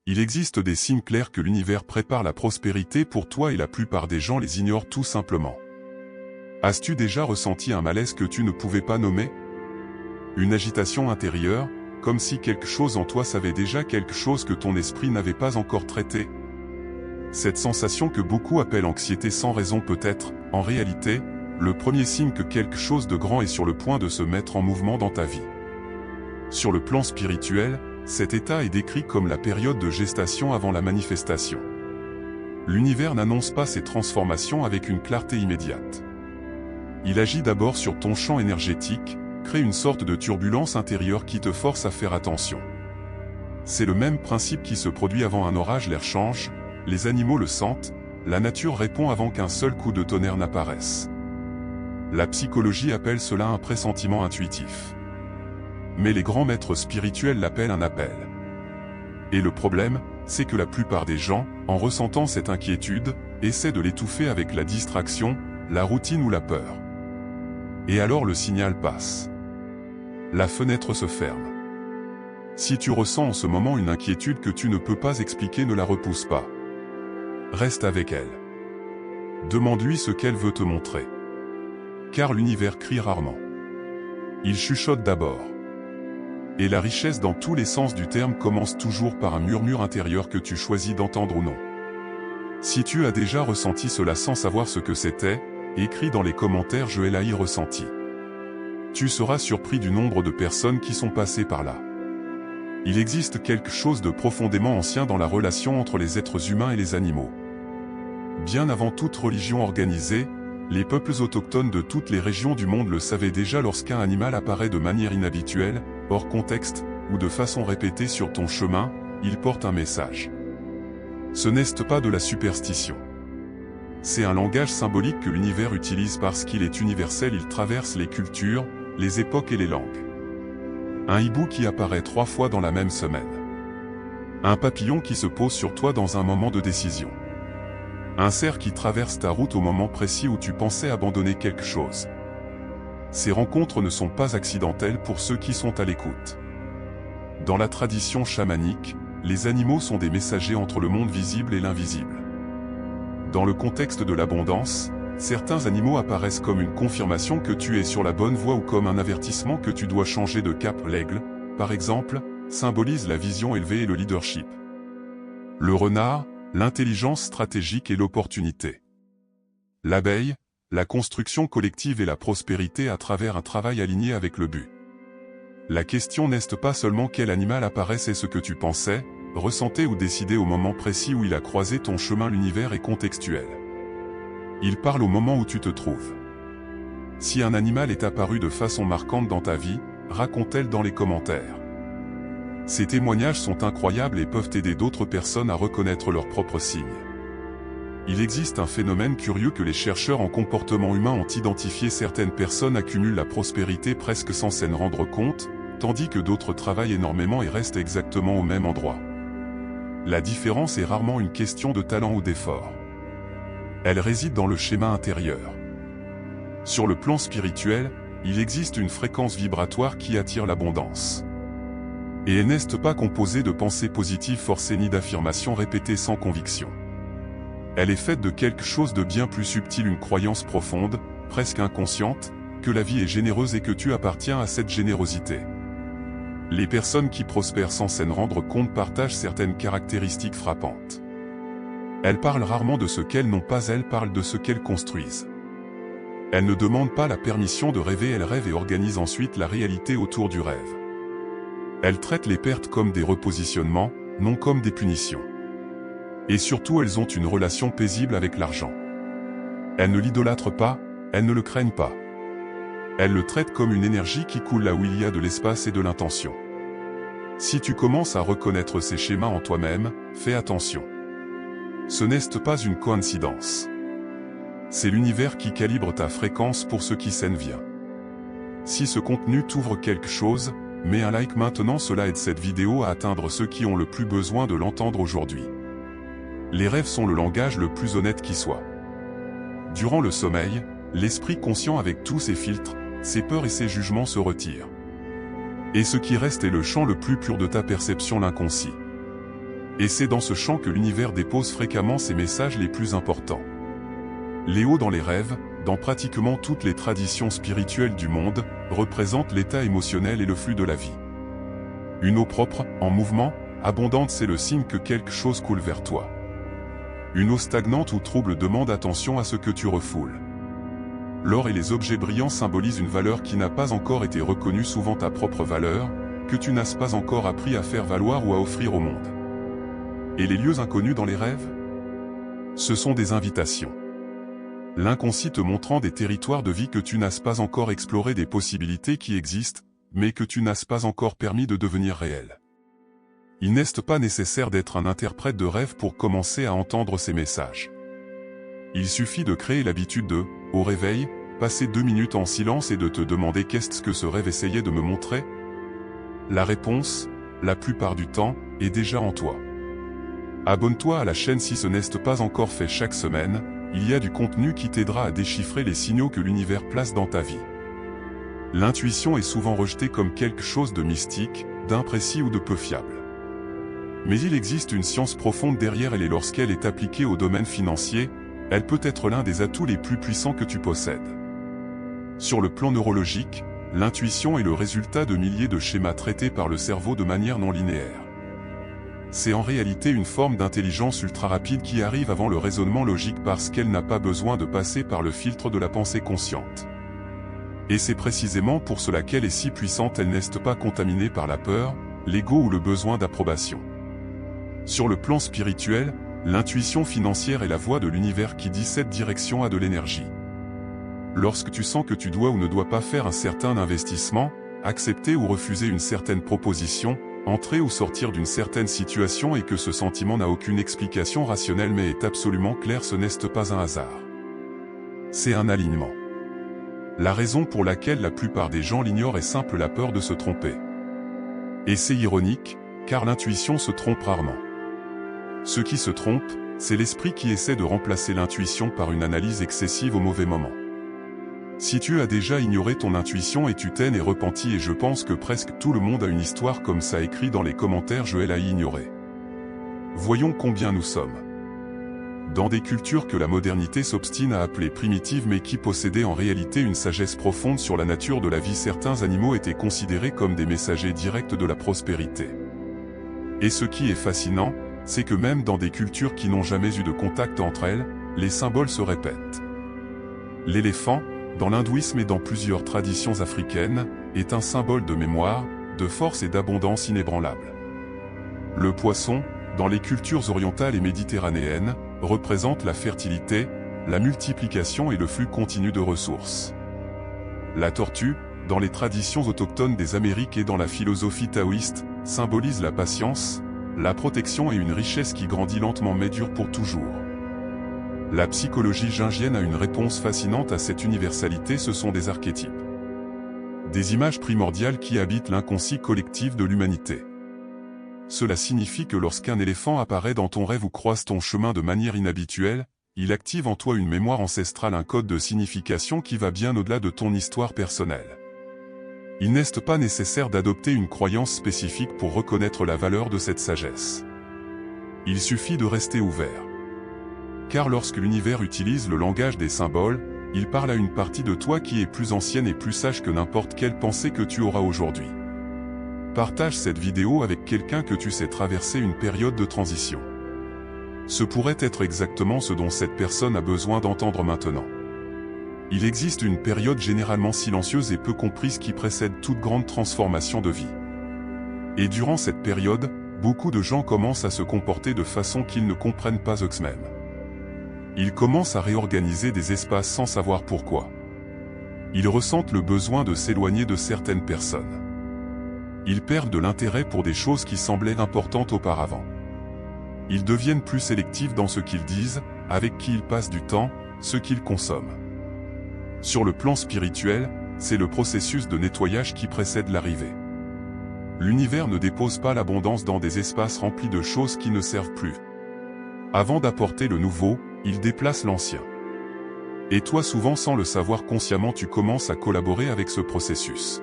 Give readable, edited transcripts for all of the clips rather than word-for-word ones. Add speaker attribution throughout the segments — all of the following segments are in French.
Speaker 1: Il existe des signes clairs que l'univers prépare la prospérité pour toi et la plupart des gens les ignorent tout simplement. As-tu déjà ressenti un malaise que tu ne pouvais pas nommer? Une agitation intérieure, comme si quelque chose en toi savait déjà quelque chose que ton esprit n'avait pas encore traité? Cette sensation que beaucoup appellent anxiété sans raison peut être, en réalité, le premier signe que quelque chose de grand est sur le point de se mettre en mouvement dans ta vie. Sur le plan spirituel, cet état est décrit comme la période de gestation avant la manifestation. L'univers n'annonce pas ces transformations avec une clarté immédiate. Il agit d'abord sur ton champ énergétique, crée une sorte de turbulence intérieure qui te force à faire attention. C'est le même principe qui se produit avant un orage, l'air change, les animaux le sentent, la nature répond avant qu'un seul coup de tonnerre n'apparaisse. La psychologie appelle cela un pressentiment intuitif. Mais les grands maîtres spirituels l'appellent un appel. Et le problème, c'est que la plupart des gens, en ressentant cette inquiétude, essaient de l'étouffer avec la distraction, la routine ou la peur. Et alors le signal passe. La fenêtre se ferme. Si tu ressens en ce moment une inquiétude que tu ne peux pas expliquer, ne la repousse pas. Reste avec elle. Demande-lui ce qu'elle veut te montrer. Car l'univers crie rarement. Il chuchote d'abord. Et la richesse dans tous les sens du terme commence toujours par un murmure intérieur que tu choisis d'entendre ou non. Si tu as déjà ressenti cela sans savoir ce que c'était, écris dans les commentaires « Je l'ai ressenti ». Tu seras surpris du nombre de personnes qui sont passées par là. Il existe quelque chose de profondément ancien dans la relation entre les êtres humains et les animaux. Bien avant toute religion organisée, les peuples autochtones de toutes les régions du monde le savaient déjà. Lorsqu'un animal apparaît de manière inhabituelle, hors contexte, ou de façon répétée sur ton chemin, il porte un message. Ce n'est pas de la superstition. C'est un langage symbolique que l'univers utilise parce qu'il est universel. Il traverse les cultures, les époques et les langues. Un hibou qui apparaît 3 fois dans la même semaine. Un papillon qui se pose sur toi dans un moment de décision. Un cerf qui traverse ta route au moment précis où tu pensais abandonner quelque chose. Ces rencontres ne sont pas accidentelles pour ceux qui sont à l'écoute. Dans la tradition chamanique, les animaux sont des messagers entre le monde visible et l'invisible. Dans le contexte de l'abondance, certains animaux apparaissent comme une confirmation que tu es sur la bonne voie ou comme un avertissement que tu dois changer de cap. L'aigle, par exemple, symbolise la vision élevée et le leadership. Le renard, l'intelligence stratégique et l'opportunité. L'abeille, la construction collective et la prospérité à travers un travail aligné avec le but. La question n'est pas seulement quel animal apparaît, c'est ce que tu pensais, ressentais ou décidais au moment précis où il a croisé ton chemin. L'univers est contextuel. Il parle au moment où tu te trouves. Si un animal est apparu de façon marquante dans ta vie, raconte-le dans les commentaires. Ces témoignages sont incroyables et peuvent aider d'autres personnes à reconnaître leurs propres signes. Il existe un phénomène curieux que les chercheurs en comportement humain ont identifié. Certaines personnes accumulent la prospérité presque sans s'en rendre compte, tandis que d'autres travaillent énormément et restent exactement au même endroit. La différence est rarement une question de talent ou d'effort. Elle réside dans le schéma intérieur. Sur le plan spirituel, il existe une fréquence vibratoire qui attire l'abondance. Et elle n'est pas composée de pensées positives forcées ni d'affirmations répétées sans conviction. Elle est faite de quelque chose de bien plus subtil, une croyance profonde, presque inconsciente, que la vie est généreuse et que tu appartiens à cette générosité. Les personnes qui prospèrent sans s'en rendre compte partagent certaines caractéristiques frappantes. Elles parlent rarement de ce qu'elles n'ont pas, elles parlent de ce qu'elles construisent. Elles ne demandent pas la permission de rêver, elles rêvent et organisent ensuite la réalité autour du rêve. Elles traitent les pertes comme des repositionnements, non comme des punitions. Et surtout, elles ont une relation paisible avec l'argent. Elles ne l'idolâtrent pas, elles ne le craignent pas. Elles le traitent comme une énergie qui coule là où il y a de l'espace et de l'intention. Si tu commences à reconnaître ces schémas en toi-même, fais attention. Ce n'est pas une coïncidence. C'est l'univers qui calibre ta fréquence pour ce qui s'en vient. Si ce contenu t'ouvre quelque chose, mets un like maintenant, cela aide cette vidéo à atteindre ceux qui ont le plus besoin de l'entendre aujourd'hui. Les rêves sont le langage le plus honnête qui soit. Durant le sommeil, l'esprit conscient avec tous ses filtres, ses peurs et ses jugements se retire. Et ce qui reste est le champ le plus pur de ta perception, l'inconscient. Et c'est dans ce champ que l'univers dépose fréquemment ses messages les plus importants. Léo dans les rêves, dans pratiquement toutes les traditions spirituelles du monde, représente l'état émotionnel et le flux de la vie. Une eau propre, en mouvement, abondante, c'est le signe que quelque chose coule vers toi. Une eau stagnante ou trouble demande attention à ce que tu refoules. L'or et les objets brillants symbolisent une valeur qui n'a pas encore été reconnue, souvent ta propre valeur, que tu n'as pas encore appris à faire valoir ou à offrir au monde. Et les lieux inconnus dans les rêves? Ce sont des invitations. L'inconscient te montrant des territoires de vie que tu n'as pas encore explorés, des possibilités qui existent, mais que tu n'as pas encore permis de devenir réelles. Il n'est pas nécessaire d'être un interprète de rêve pour commencer à entendre ces messages. Il suffit de créer l'habitude de, au réveil, passer 2 minutes en silence et de te demander qu'est-ce que ce rêve essayait de me montrer? La réponse, la plupart du temps, est déjà en toi. Abonne-toi à la chaîne si ce n'est pas encore fait. Chaque semaine, il y a du contenu qui t'aidera à déchiffrer les signaux que l'univers place dans ta vie. L'intuition est souvent rejetée comme quelque chose de mystique, d'imprécis ou de peu fiable. Mais il existe une science profonde derrière elle, et lorsqu'elle est appliquée au domaine financier, elle peut être l'un des atouts les plus puissants que tu possèdes. Sur le plan neurologique, l'intuition est le résultat de milliers de schémas traités par le cerveau de manière non linéaire. C'est en réalité une forme d'intelligence ultra rapide qui arrive avant le raisonnement logique parce qu'elle n'a pas besoin de passer par le filtre de la pensée consciente. Et c'est précisément pour cela qu'elle est si puissante, elle n'est pas contaminée par la peur, l'ego ou le besoin d'approbation. Sur le plan spirituel, l'intuition financière est la voix de l'univers qui dit cette direction a de l'énergie. Lorsque tu sens que tu dois ou ne dois pas faire un certain investissement, accepter ou refuser une certaine proposition, entrer ou sortir d'une certaine situation et que ce sentiment n'a aucune explication rationnelle mais est absolument clair, ce n'est pas un hasard. C'est un alignement. La raison pour laquelle la plupart des gens l'ignorent est simple, la peur de se tromper. Et c'est ironique, car l'intuition se trompe rarement. Ce qui se trompe, c'est l'esprit qui essaie de remplacer l'intuition par une analyse excessive au mauvais moment. Si tu as déjà ignoré ton intuition et tu t'en es repenti, et je pense que presque tout le monde a une histoire comme ça, écrit dans les commentaires Joël a ignoré. Voyons combien nous sommes. Dans des cultures que la modernité s'obstine à appeler primitives mais qui possédaient en réalité une sagesse profonde sur la nature de la vie, certains animaux étaient considérés comme des messagers directs de la prospérité. Et ce qui est fascinant, c'est que même dans des cultures qui n'ont jamais eu de contact entre elles, les symboles se répètent. L'éléphant, dans l'hindouisme et dans plusieurs traditions africaines, est un symbole de mémoire, de force et d'abondance inébranlable. Le poisson, dans les cultures orientales et méditerranéennes, représente la fertilité, la multiplication et le flux continu de ressources. La tortue, dans les traditions autochtones des Amériques et dans la philosophie taoïste, symbolise la patience, la protection et une richesse qui grandit lentement mais dure pour toujours. La psychologie jungienne a une réponse fascinante à cette universalité, ce sont des archétypes. Des images primordiales qui habitent l'inconscient collectif de l'humanité. Cela signifie que lorsqu'un éléphant apparaît dans ton rêve ou croise ton chemin de manière inhabituelle, il active en toi une mémoire ancestrale, un code de signification qui va bien au-delà de ton histoire personnelle. Il n'est pas nécessaire d'adopter une croyance spécifique pour reconnaître la valeur de cette sagesse. Il suffit de rester ouvert. Car lorsque l'univers utilise le langage des symboles, il parle à une partie de toi qui est plus ancienne et plus sage que n'importe quelle pensée que tu auras aujourd'hui. Partage cette vidéo avec quelqu'un que tu sais traverser une période de transition. Ce pourrait être exactement ce dont cette personne a besoin d'entendre maintenant. Il existe une période généralement silencieuse et peu comprise qui précède toute grande transformation de vie. Et durant cette période, beaucoup de gens commencent à se comporter de façon qu'ils ne comprennent pas eux-mêmes. Ils commencent à réorganiser des espaces sans savoir pourquoi. Ils ressentent le besoin de s'éloigner de certaines personnes. Ils perdent de l'intérêt pour des choses qui semblaient importantes auparavant. Ils deviennent plus sélectifs dans ce qu'ils disent, avec qui ils passent du temps, ce qu'ils consomment. Sur le plan spirituel, c'est le processus de nettoyage qui précède l'arrivée. L'univers ne dépose pas l'abondance dans des espaces remplis de choses qui ne servent plus. Avant d'apporter le nouveau, il déplace l'ancien. Et toi, souvent sans le savoir consciemment, tu commences à collaborer avec ce processus.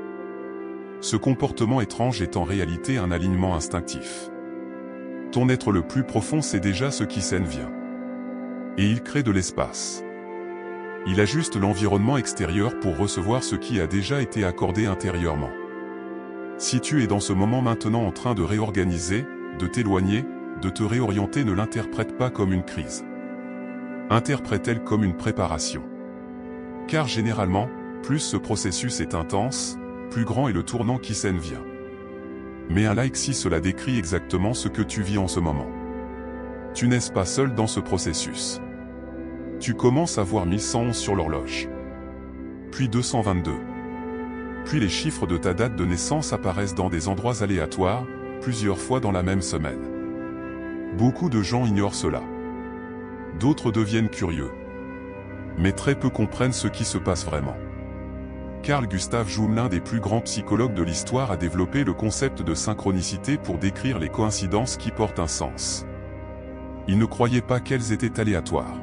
Speaker 1: Ce comportement étrange est en réalité un alignement instinctif. Ton être le plus profond sait déjà ce qui s'en vient. Et il crée de l'espace. Il ajuste l'environnement extérieur pour recevoir ce qui a déjà été accordé intérieurement. Si tu es dans ce moment maintenant en train de réorganiser, de t'éloigner, de te réorienter, ne l'interprète pas comme une crise. Interprète-elle comme une préparation. Car généralement, plus ce processus est intense, plus grand est le tournant qui s'en vient. Mais un like si cela décrit exactement ce que tu vis en ce moment. Tu n'es pas seul dans ce processus. Tu commences à voir 1111 sur l'horloge. Puis 222. Puis les chiffres de ta date de naissance apparaissent dans des endroits aléatoires, plusieurs fois dans la même semaine. Beaucoup de gens ignorent cela. D'autres deviennent curieux. Mais très peu comprennent ce qui se passe vraiment. Carl Gustav Jung, l'un des plus grands psychologues de l'histoire, a développé le concept de synchronicité pour décrire les coïncidences qui portent un sens. Il ne croyait pas qu'elles étaient aléatoires.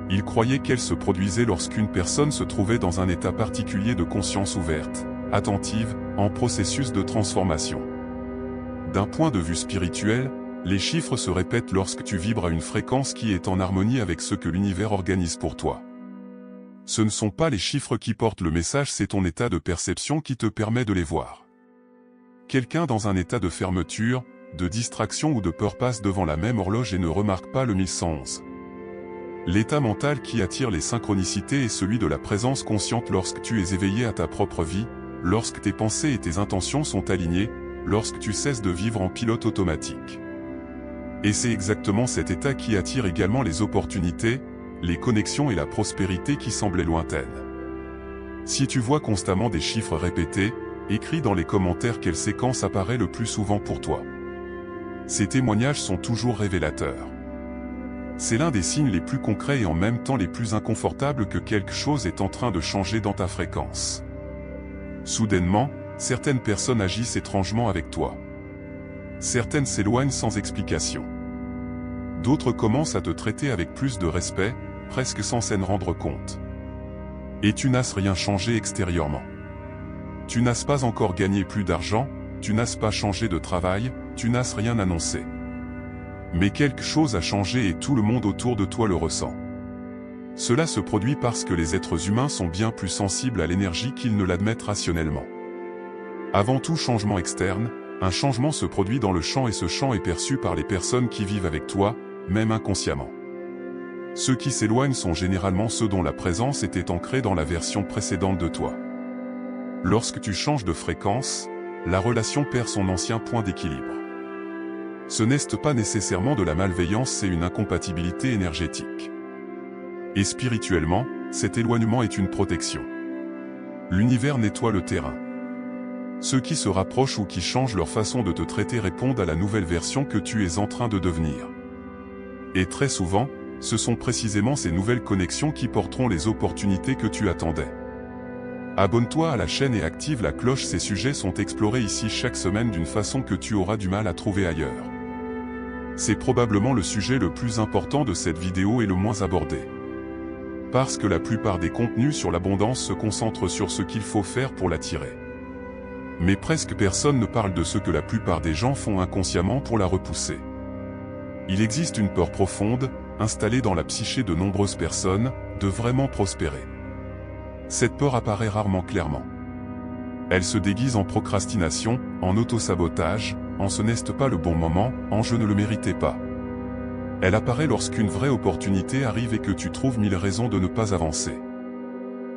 Speaker 1: Il croyait qu'elles se produisaient lorsqu'une personne se trouvait dans un état particulier de conscience ouverte, attentive, en processus de transformation. D'un point de vue spirituel, les chiffres se répètent lorsque tu vibres à une fréquence qui est en harmonie avec ce que l'univers organise pour toi. Ce ne sont pas les chiffres qui portent le message, c'est ton état de perception qui te permet de les voir. Quelqu'un dans un état de fermeture, de distraction ou de peur passe devant la même horloge et ne remarque pas le 1111. L'état mental qui attire les synchronicités est celui de la présence consciente lorsque tu es éveillé à ta propre vie, lorsque tes pensées et tes intentions sont alignées, lorsque tu cesses de vivre en pilote automatique. Et c'est exactement cet état qui attire également les opportunités, les connexions et la prospérité qui semblaient lointaines. Si tu vois constamment des chiffres répétés, écris dans les commentaires quelle séquence apparaît le plus souvent pour toi. Ces témoignages sont toujours révélateurs. C'est l'un des signes les plus concrets et en même temps les plus inconfortables que quelque chose est en train de changer dans ta fréquence. Soudainement, certaines personnes agissent étrangement avec toi. Certaines s'éloignent sans explication. D'autres commencent à te traiter avec plus de respect, presque sans s'en rendre compte. Et tu n'as rien changé extérieurement. Tu n'as pas encore gagné plus d'argent, tu n'as pas changé de travail, tu n'as rien annoncé. Mais quelque chose a changé et tout le monde autour de toi le ressent. Cela se produit parce que les êtres humains sont bien plus sensibles à l'énergie qu'ils ne l'admettent rationnellement. Avant tout changement externe, un changement se produit dans le champ et ce champ est perçu par les personnes qui vivent avec toi, même inconsciemment. Ceux qui s'éloignent sont généralement ceux dont la présence était ancrée dans la version précédente de toi. Lorsque tu changes de fréquence, la relation perd son ancien point d'équilibre. Ce n'est pas nécessairement de la malveillance, c'est une incompatibilité énergétique. Et spirituellement, cet éloignement est une protection. L'univers nettoie le terrain. Ceux qui se rapprochent ou qui changent leur façon de te traiter répondent à la nouvelle version que tu es en train de devenir. Et très souvent, ce sont précisément ces nouvelles connexions qui porteront les opportunités que tu attendais. Abonne-toi à la chaîne et active la cloche, ces sujets sont explorés ici chaque semaine d'une façon que tu auras du mal à trouver ailleurs. C'est probablement le sujet le plus important de cette vidéo et le moins abordé. Parce que la plupart des contenus sur l'abondance se concentrent sur ce qu'il faut faire pour l'attirer. Mais presque personne ne parle de ce que la plupart des gens font inconsciemment pour la repousser. Il existe une peur profonde, installée dans la psyché de nombreuses personnes, de vraiment prospérer. Cette peur apparaît rarement clairement. Elle se déguise en procrastination, en autosabotage, en ce n'est pas le bon moment, en je ne le méritais pas. Elle apparaît lorsqu'une vraie opportunité arrive et que tu trouves 1000 raisons de ne pas avancer.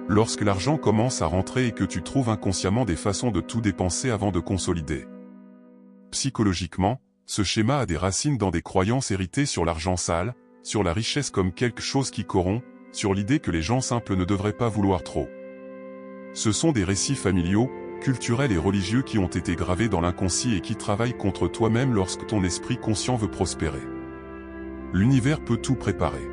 Speaker 1: Lorsque l'argent commence à rentrer et que tu trouves inconsciemment des façons de tout dépenser avant de consolider. Psychologiquement, ce schéma a des racines dans des croyances héritées sur l'argent sale, sur la richesse comme quelque chose qui corrompt, sur l'idée que les gens simples ne devraient pas vouloir trop. Ce sont des récits familiaux, culturels et religieux qui ont été gravés dans l'inconscient et qui travaillent contre toi-même lorsque ton esprit conscient veut prospérer. L'univers peut tout préparer.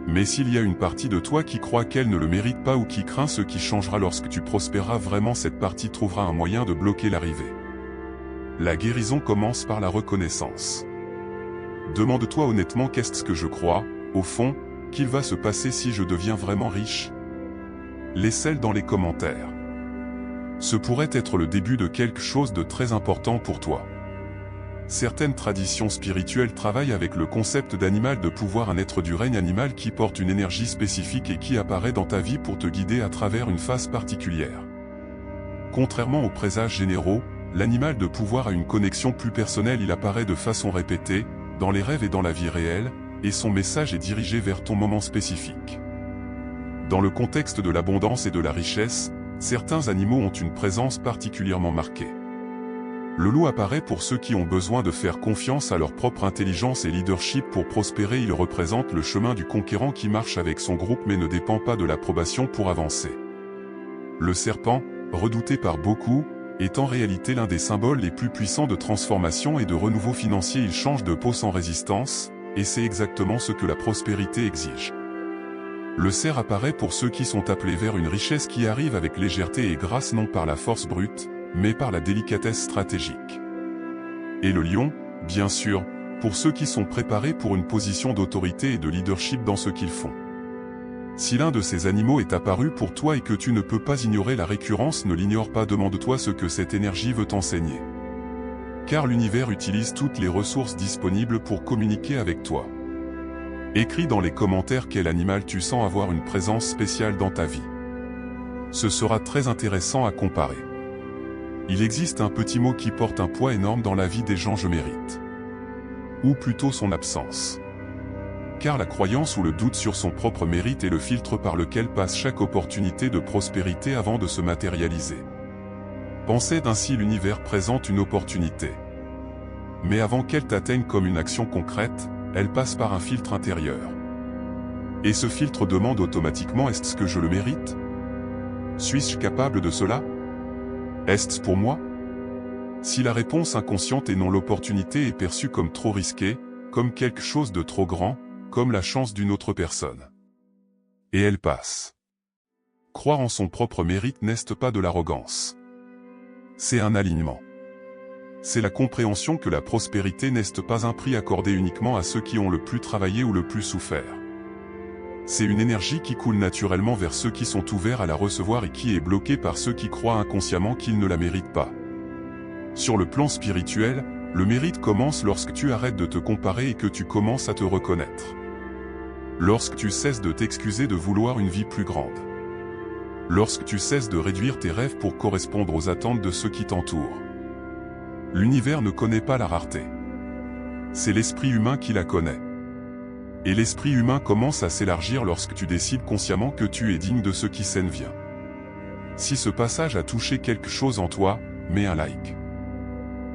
Speaker 1: Mais s'il y a une partie de toi qui croit qu'elle ne le mérite pas ou qui craint ce qui changera lorsque tu prospéreras vraiment, cette partie trouvera un moyen de bloquer l'arrivée. La guérison commence par la reconnaissance. Demande-toi honnêtement qu'est-ce que je crois, au fond, qu'il va se passer si je deviens vraiment riche? Laisse-le dans les commentaires. Ce pourrait être le début de quelque chose de très important pour toi. Certaines traditions spirituelles travaillent avec le concept d'animal de pouvoir, un être du règne animal qui porte une énergie spécifique et qui apparaît dans ta vie pour te guider à travers une phase particulière. Contrairement aux présages généraux, l'animal de pouvoir a une connexion plus personnelle, il apparaît de façon répétée, dans les rêves et dans la vie réelle, et son message est dirigé vers ton moment spécifique. Dans le contexte de l'abondance et de la richesse, certains animaux ont une présence particulièrement marquée. Le loup apparaît pour ceux qui ont besoin de faire confiance à leur propre intelligence et leadership pour prospérer. Il représente le chemin du conquérant qui marche avec son groupe mais ne dépend pas de l'approbation pour avancer. Le serpent, redouté par beaucoup, est en réalité l'un des symboles les plus puissants de transformation et de renouveau financier. Il change de peau sans résistance, et c'est exactement ce que la prospérité exige. Le cerf apparaît pour ceux qui sont appelés vers une richesse qui arrive avec légèreté et grâce, non par la force brute, mais par la délicatesse stratégique. Et le lion, bien sûr, pour ceux qui sont préparés pour une position d'autorité et de leadership dans ce qu'ils font. Si l'un de ces animaux est apparu pour toi et que tu ne peux pas ignorer la récurrence, ne l'ignore pas, demande-toi ce que cette énergie veut t'enseigner. Car l'univers utilise toutes les ressources disponibles pour communiquer avec toi. Écris dans les commentaires quel animal tu sens avoir une présence spéciale dans ta vie. Ce sera très intéressant à comparer. Il existe un petit mot qui porte un poids énorme dans la vie des gens: je mérite. Ou plutôt son absence. Car la croyance ou le doute sur son propre mérite est le filtre par lequel passe chaque opportunité de prospérité avant de se matérialiser. Pensez ainsi: l'univers présente une opportunité. Mais avant qu'elle t'atteigne comme une action concrète, elle passe par un filtre intérieur. Et ce filtre demande automatiquement: est-ce que je le mérite? Suis-je capable de cela? Est-ce pour moi? Si la réponse inconsciente et non l'opportunité est perçue comme trop risquée, comme quelque chose de trop grand, comme la chance d'une autre personne. Et elle passe. Croire en son propre mérite n'est pas de l'arrogance. C'est un alignement. C'est la compréhension que la prospérité n'est pas un prix accordé uniquement à ceux qui ont le plus travaillé ou le plus souffert. C'est une énergie qui coule naturellement vers ceux qui sont ouverts à la recevoir et qui est bloquée par ceux qui croient inconsciemment qu'ils ne la méritent pas. Sur le plan spirituel, le mérite commence lorsque tu arrêtes de te comparer et que tu commences à te reconnaître. Lorsque tu cesses de t'excuser de vouloir une vie plus grande. Lorsque tu cesses de réduire tes rêves pour correspondre aux attentes de ceux qui t'entourent. L'univers ne connaît pas la rareté. C'est l'esprit humain qui la connaît. Et l'esprit humain commence à s'élargir lorsque tu décides consciemment que tu es digne de ce qui s'en vient. Si ce passage a touché quelque chose en toi, mets un like.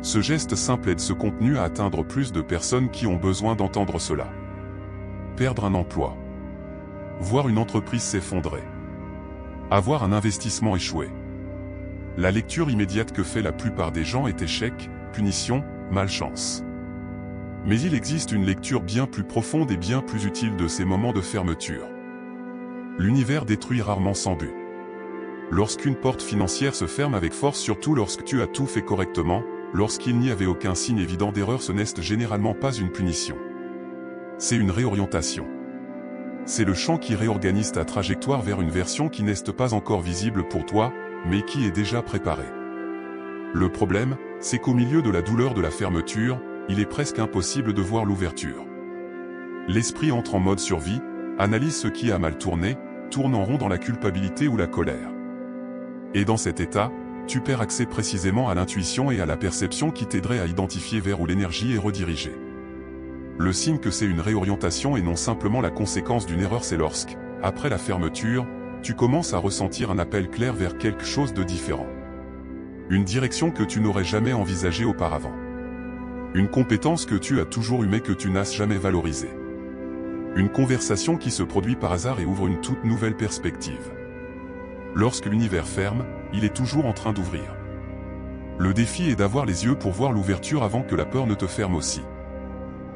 Speaker 1: Ce geste simple aide ce contenu à atteindre plus de personnes qui ont besoin d'entendre cela. Perdre un emploi. Voir une entreprise s'effondrer. Avoir un investissement échoué. La lecture immédiate que fait la plupart des gens est échec, punition, malchance. Mais il existe une lecture bien plus profonde et bien plus utile de ces moments de fermeture. L'univers détruit rarement sans but. Lorsqu'une porte financière se ferme avec force, surtout lorsque tu as tout fait correctement, lorsqu'il n'y avait aucun signe évident d'erreur, ce n'est généralement pas une punition. C'est une réorientation. C'est le champ qui réorganise ta trajectoire vers une version qui n'est pas encore visible pour toi, mais qui est déjà préparée. Le problème, c'est qu'au milieu de la douleur de la fermeture, il est presque impossible de voir l'ouverture. L'esprit entre en mode survie, analyse ce qui a mal tourné, tourne en rond dans la culpabilité ou la colère. Et dans cet état, tu perds accès précisément à l'intuition et à la perception qui t'aideraient à identifier vers où l'énergie est redirigée. Le signe que c'est une réorientation et non simplement la conséquence d'une erreur, c'est lorsque, après la fermeture, tu commences à ressentir un appel clair vers quelque chose de différent. Une direction que tu n'aurais jamais envisagée auparavant. Une compétence que tu as toujours eue mais que tu n'as jamais valorisée. Une conversation qui se produit par hasard et ouvre une toute nouvelle perspective. Lorsque l'univers ferme, il est toujours en train d'ouvrir. Le défi est d'avoir les yeux pour voir l'ouverture avant que la peur ne te ferme aussi.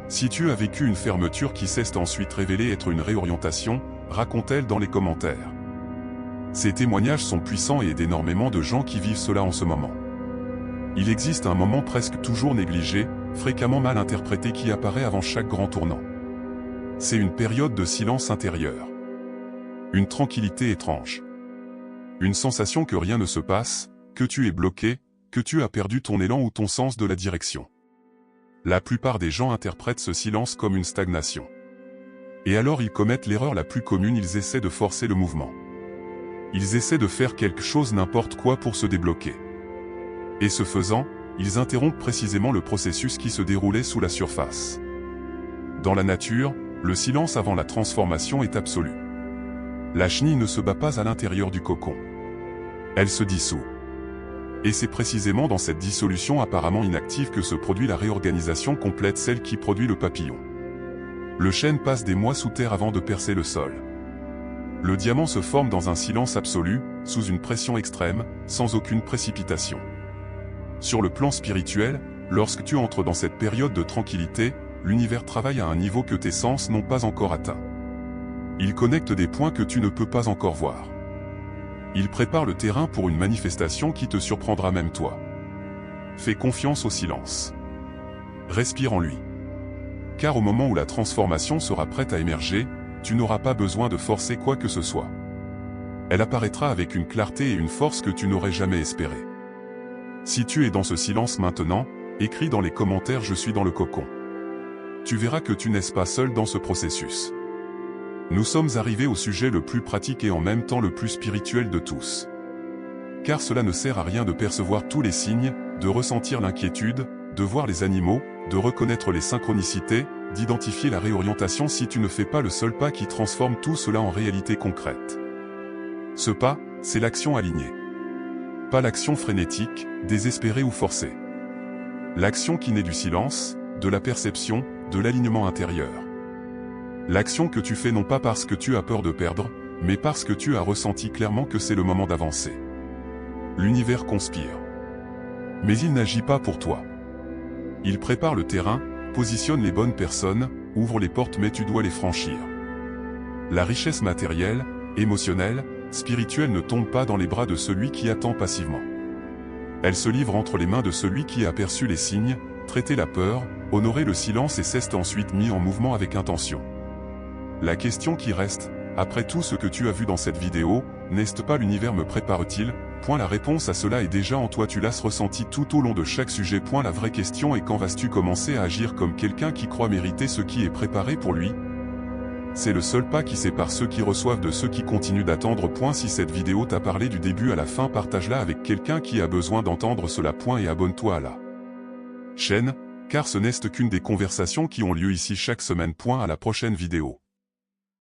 Speaker 1: Si tu as vécu une fermeture qui s'est ensuite révélée être une réorientation, raconte-t-elle dans les commentaires. Ces témoignages sont puissants et aident énormément de gens qui vivent cela en ce moment. Il existe un moment presque toujours négligé, fréquemment mal interprété qui apparaît avant chaque grand tournant. C'est une période de silence intérieur. Une tranquillité étrange. Une sensation que rien ne se passe, que tu es bloqué, que tu as perdu ton élan ou ton sens de la direction. La plupart des gens interprètent ce silence comme une stagnation. Et alors ils commettent l'erreur la plus commune, ils essaient de forcer le mouvement. Ils essaient de faire quelque chose n'importe quoi pour se débloquer. Et ce faisant, ils interrompent précisément le processus qui se déroulait sous la surface. Dans la nature, le silence avant la transformation est absolu. La chenille ne se bat pas à l'intérieur du cocon. Elle se dissout. Et c'est précisément dans cette dissolution apparemment inactive que se produit la réorganisation complète, celle qui produit le papillon. Le chêne passe des mois sous terre avant de percer le sol. Le diamant se forme dans un silence absolu, sous une pression extrême, sans aucune précipitation. Sur le plan spirituel, lorsque tu entres dans cette période de tranquillité, l'univers travaille à un niveau que tes sens n'ont pas encore atteint. Il connecte des points que tu ne peux pas encore voir. Il prépare le terrain pour une manifestation qui te surprendra même toi. Fais confiance au silence. Respire en lui. Car au moment où la transformation sera prête à émerger, tu n'auras pas besoin de forcer quoi que ce soit. Elle apparaîtra avec une clarté et une force que tu n'aurais jamais espérées. Si tu es dans ce silence maintenant, écris dans les commentaires « Je suis dans le cocon ». Tu verras que tu n'es pas seul dans ce processus. Nous sommes arrivés au sujet le plus pratique et en même temps le plus spirituel de tous. Car cela ne sert à rien de percevoir tous les signes, de ressentir l'inquiétude, de voir les animaux, de reconnaître les synchronicités, d'identifier la réorientation si tu ne fais pas le seul pas qui transforme tout cela en réalité concrète. Ce pas, c'est l'action alignée. Pas l'action frénétique, désespérée ou forcée. L'action qui naît du silence, de la perception, de l'alignement intérieur. L'action que tu fais non pas parce que tu as peur de perdre, mais parce que tu as ressenti clairement que c'est le moment d'avancer. L'univers conspire. Mais il n'agit pas pour toi. Il prépare le terrain, positionne les bonnes personnes, ouvre les portes mais tu dois les franchir. La richesse matérielle, émotionnelle, spirituelle ne tombe pas dans les bras de celui qui attend passivement. Elle se livre entre les mains de celui qui a perçu les signes, traité la peur, honoré le silence et s'est ensuite mis en mouvement avec intention. La question qui reste, après tout ce que tu as vu dans cette vidéo, n'est-ce pas l'univers me prépare-t-il? La réponse à cela est déjà en toi, tu l'as ressenti tout au long de chaque sujet. La vraie question est quand vas-tu commencer à agir comme quelqu'un qui croit mériter ce qui est préparé pour lui? C'est le seul pas qui sépare ceux qui reçoivent de ceux qui continuent d'attendre. Si cette vidéo t'a parlé du début à la fin, partage-la avec quelqu'un qui a besoin d'entendre cela. Et abonne-toi à la chaîne, car ce n'est qu'une des conversations qui ont lieu ici chaque semaine. À la prochaine vidéo.